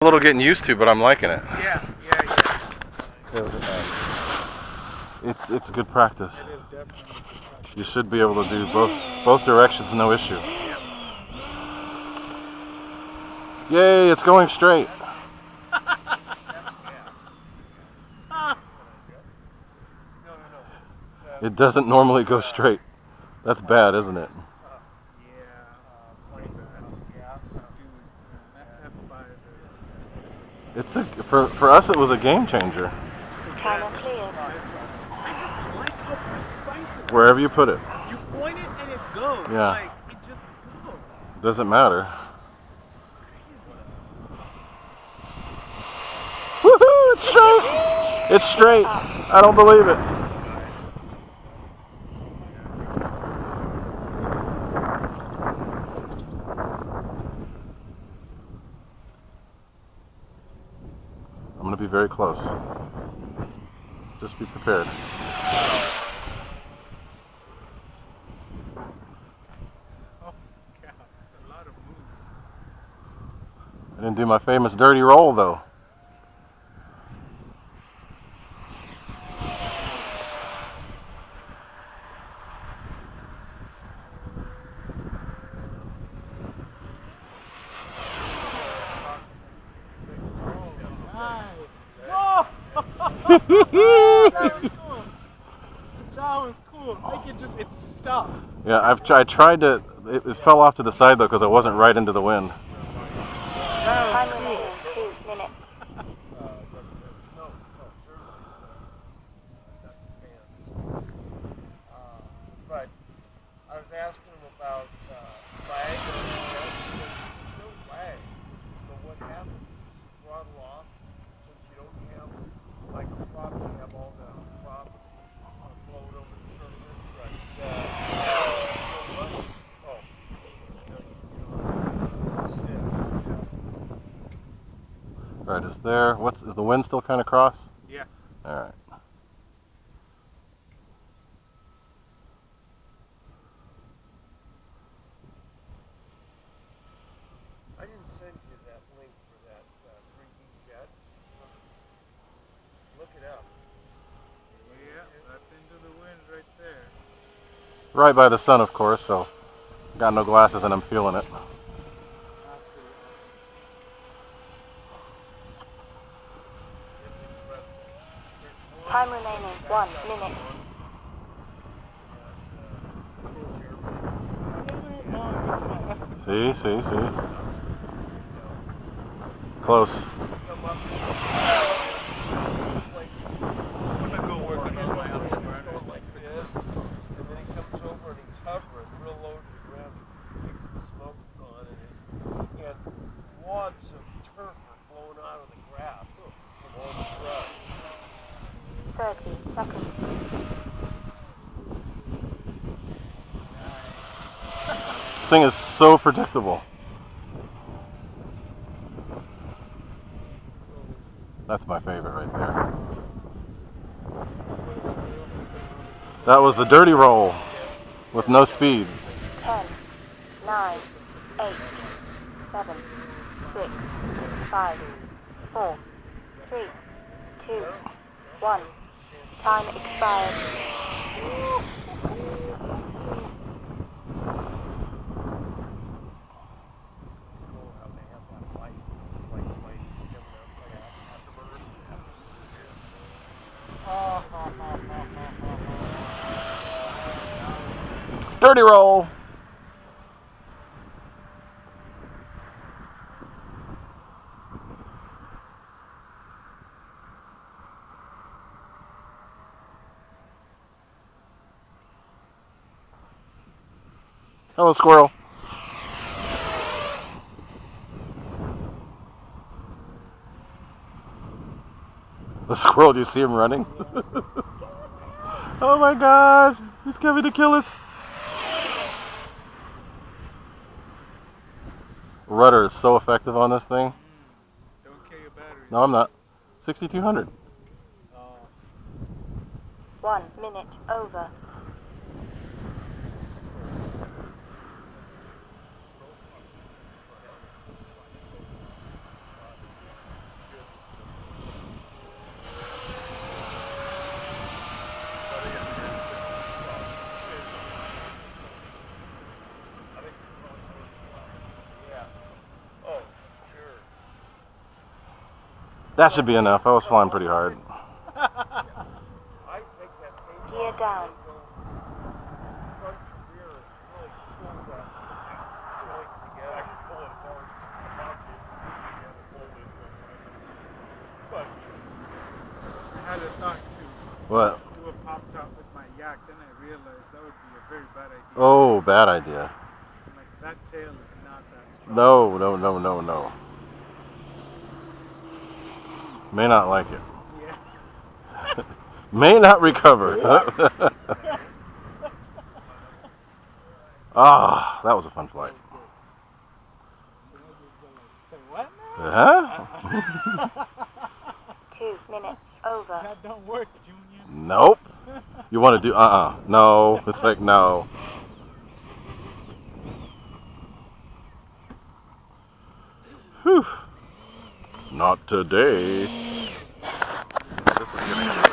A little getting used to, but I'm liking it. Yeah. It's good practice. It is definitely. You should be able to do both directions, no issue. Yep. Yay! It's going straight. It doesn't normally go straight. That's bad, isn't it? It's for us. It was a game changer. Timer cleared. I just like how precise it is. Wherever you put it. You point it and it goes. Yeah. Like, it just goes. Doesn't matter. Woohoo! It's straight. It's straight. I don't believe it. I'm going to be very close. Just be prepared. Oh, God. That's a lot of moves. I didn't do my famous dirty roll, though. That was cool. Like it stopped. Yeah, I tried to. It fell off to the side though because I wasn't right into the wind. Time remaining 2 minutes. But I was asking him about flag. No flag. But what happens? Throttle off since you don't have like a prop. You have all the prop float over the surface. All right, is there? Is the wind still kind of cross? Yeah. All right. I didn't send you that link for that 3D jet. Look it up. Yeah, that's into the wind right there. Right by the sun, of course. So, got no glasses and I'm feeling it. Time remaining 1 minute. See. Close. I'm gonna go work on my afterburner. Like this, and then he comes over and he's hovering real low to the ground. He kicks the smoke on, and wads of turf are blowing out of the grass from all the shrubs. 30 seconds. This thing is so predictable. That's my favorite right there. That was the dirty roll with no speed. 10, 9, 8, 7, 6, 5, 4, 3, 2, 1. Time expired. Dirty roll. Hello, squirrel. The squirrel, do you see him running? Oh my god, he's coming to kill us. Rudder is so effective on this thing. Don't carry your battery. No, I'm not. 6200. 1 minute over. That should be enough. I was flying pretty hard. I take that tape Gear down. front to rear and really pull that joint together. I can pull it apart. But I had a thought to What? do a pop top with my yak, then I realized that would be a very bad idea. Oh, bad idea. Like that tail is not that strong. No, no, no, no, no. May not like it. Yeah. May not recover. Ah, that was a fun flight. Say what? Huh? 2 minutes over. That don't work, Junior. Nope. You want to do no. It's like no. Whew. Not today. This is getting